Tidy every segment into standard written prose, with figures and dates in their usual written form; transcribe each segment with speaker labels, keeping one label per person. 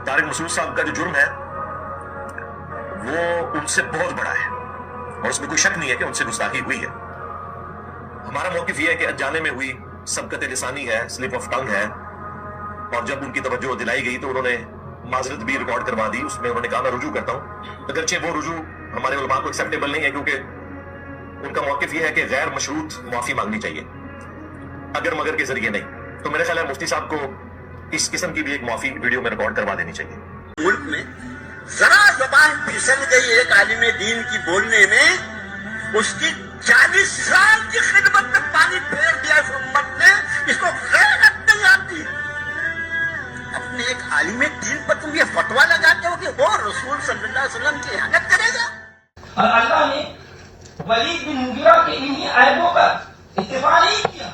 Speaker 1: طارق مسعود صاحب کا جو جرم ہے وہ ان سے بہت بڑا ہے اور اس میں کوئی شک نہیں ہے کہ ان سے گستاخی ہوئی ہے. ہمارا موقف یہ ہے کہ انجانے میں ہوئی سبقت لسانی ہے, سلپ آف ٹنگ ہے, اور جب ان کی توجہ دلائی گئی تو انہوں نے معذرت بھی ریکارڈ کروا دی. اس میں انہوں نے کہا میں رجوع کرتا ہوں, اگرچہ وہ رجوع ہمارے علماء کو ایکسیپٹیبل نہیں ہے کیونکہ ان کا موقف یہ ہے کہ غیر مشروط معافی مانگنی چاہیے, اگر مگر کے ذریعے نہیں. تو میرے خیال ہے مفتی صاحب کو اس قسم کی بھی ایک معافی ویڈیو میں ریکارڈ کروا دینی چاہیے.
Speaker 2: ملک میں ذرا زبان پھسل گئی ایک عالم دین کی بولنے میں, اس کی 40 سال کی خدمت میں پانی پھیر دیا اس امت نے. اس کو غیرت نہیں آتی. اپنے ایک عالم دین پر تم یہ فتوا لگاتے ہو کہ وہ رسول صلی اللہ علیہ وسلم کی احانت کرے گا.
Speaker 3: اور اللہ نے ولید بن مغیرہ کے انہی عیبوں پر اتفاق نہیں کیا,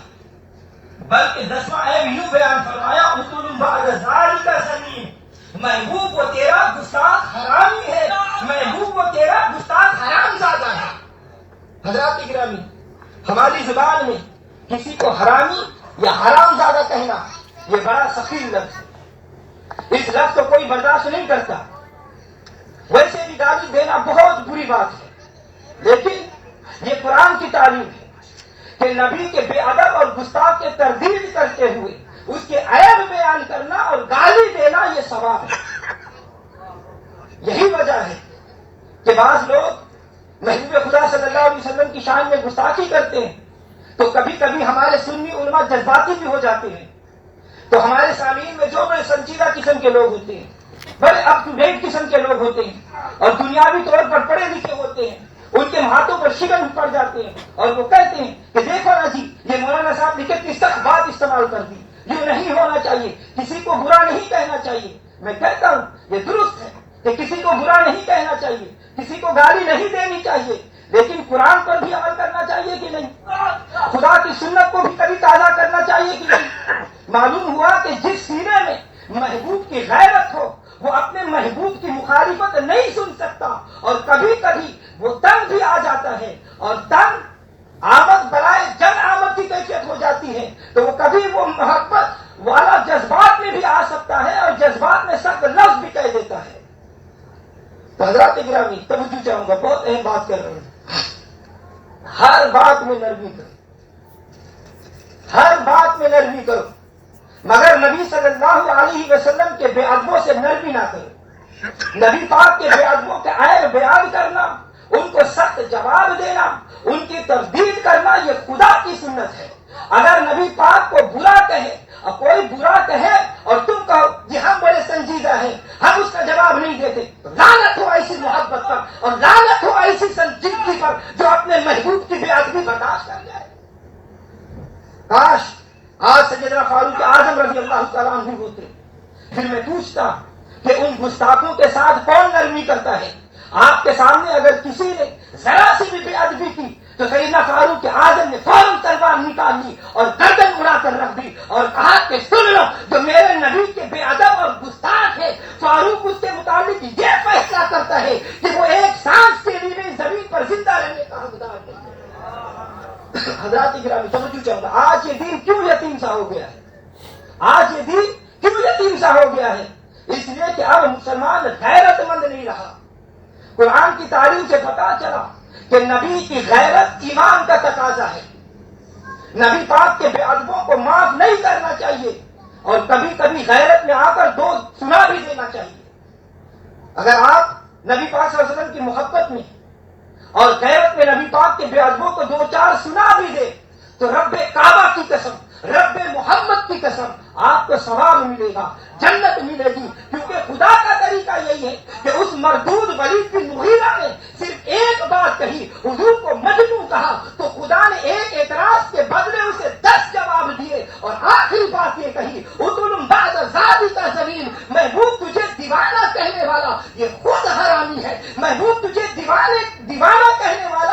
Speaker 3: بلکہ 10واں عیب یوں بیان فرمایا اصول بعد ذالک زمین, محبوب وہ تیرا گستاخ حرامی ہے, محبوب وہ تیرا گستاخ حرام زادہ ہے. حضرات گرامی, ہماری زبان میں کسی کو حرامی یا حرام زادہ کہنا یہ بڑا ثقیل لفظ ہے. اس لفظ کو کوئی برداشت نہیں کرتا. ویسے بھی گالی دینا بہت بری بات ہے, لیکن یہ قرآن کی تعلیم ہے کہ نبی کے بے ادب اور گستاخ کے تردید کرتے ہوئے اس کے عیب بیان کرنا اور گالی دینا یہ ثواب ہے. یہی وجہ ہے کہ بعض لوگ محبوب خدا صلی اللہ علیہ وسلم کی شان میں گستاخی کرتے ہیں تو کبھی کبھی ہمارے سنی علماء جذباتی بھی ہو جاتے ہیں. تو ہمارے سامعین میں جو بڑے سنجیدہ قسم کے لوگ ہوتے ہیں, بڑے اپ ٹو ڈیٹ قسم کے لوگ ہوتے ہیں اور دنیاوی طور پر پڑھے لکھے ہوتے ہیں, ان کے ہاتھوں پر شکن پڑ جاتے ہیں اور وہ کہتے ہیں کہ دیکھو نا جی یہ مولانا صاحب نے کتنی سخت بات استعمال کر دی, یہ نہیں ہونا چاہیے, کسی کو برا نہیں کہنا چاہیے. میں کہتا ہوں یہ درست ہے کہ کسی کو برا نہیں کہنا چاہیے, کسی کو گالی نہیں دینی چاہیے, لیکن قرآن پر بھی عمل کرنا چاہیے کہ نہیں, خدا کی سنت کو بھی کبھی تازہ کرنا چاہیے کہ نہیں. معلوم ہوا کہ جس سینے میں محبوب کی غیرت ہو وہ اپنے محبوب کی مخالفت نہیں سن سکتا, اور کبھی کبھی وہ تنگ بھی آ جاتا ہے, اور تنگ آمد برائے جن آمد کی کیفیت ہو جاتی ہے تو وہ کبھی وہ محبت والا جذبات میں بھی آ سکتا ہے اور جذبات میں سخت لفظ بھی کہہ دیتا ہے. تو حضرات گرامی توجہ چاہوں گا, بہت اہم بات کر رہے ہیں. ہر بات میں نرمی کرو, ہر بات میں نرمی کرو, مگر نبی صلی اللہ علیہ وسلم کے بے ادبوں سے نرمی نہ کرو. نبی پاک کے بے ادبوں کے عیب بیان کرنا, ان کو سخت جواب دینا, ان کی تردید کرنا یہ خدا کی سنت ہے. اگر نبی پاک کو برا کہے اور کوئی برا کہے اور تم کہو جی ہم بڑے سنجیدہ ہیں, ہم اس کا جواب نہیں دیتے, لعنت ہو ایسی محبت پر اور لعنت ہو ایسی سنجیدگی پر جو اپنے محبوب کی بے ادبی برداشت کر جائے. کاش آج سیدنا فاروق اعظم رضی اللہ تعالیٰ عنہ ہوتے, پھر میں پوچھتا کہ ان گستاخوں کے ساتھ کون نرمی کرتا ہے. آپ کے سامنے اگر کسی نے ذرا سی بھی بے ادبی کی تو سیدنا فاروق اعظم نے فوراً تلوار نکال لی اور گردن اڑا کر رکھ دی اور کہا کہ سن لو جو میرے نبی کے بے ادب اور گستاخ ہے, فاروق اس کے متعلق یہ فیصلہ کرتا ہے کہ وہ ایک سانس کے لیے زمین پر زندہ رہنے کا حقدار نہیں. حضرات گرامی توجہ چاہوں گا, آج یہ دین کیوں یتیم سا ہو گیا ہے, آج یہ دین کیوں یتیم سا ہو گیا ہے, اس لیے کہ اب مسلمان غیرت مند نہیں رہا. قرآن کی تعلیم سے پتا چلا کہ نبی کی غیرت ایمان کا تقاضا ہے. نبی پاک کے بے ادبوں کو معاف نہیں کرنا چاہیے اور کبھی کبھی غیرت میں آ کر دو سنا بھی دینا چاہیے. اگر آپ نبی پاک صلی اللہ علیہ وسلم کی محبت میں اور غیرت میں نبی پاک کے بے ادبوں کو دو چار سنا بھی دے تو رب کعبہ کی قسم, رب محمد کی قسم آپ کو ثواب ملے گا, جنت ملے گی. کیونکہ خدا کا طریقہ یہی ہے کہ اس مردود ولید بن مغیرہ نے صرف ایک بات کہی, حضور کو مجنون کہا, تو خدا نے ایک اعتراض کے بدلے اسے 10 جواب دیے اور آخری بات یہ کہی اتلم بعد ذالک زمین, محبوب تجھے دیوانہ کہنے والا یہ خود حرامی ہے, محبوب تجھے دیوانہ کہنے والا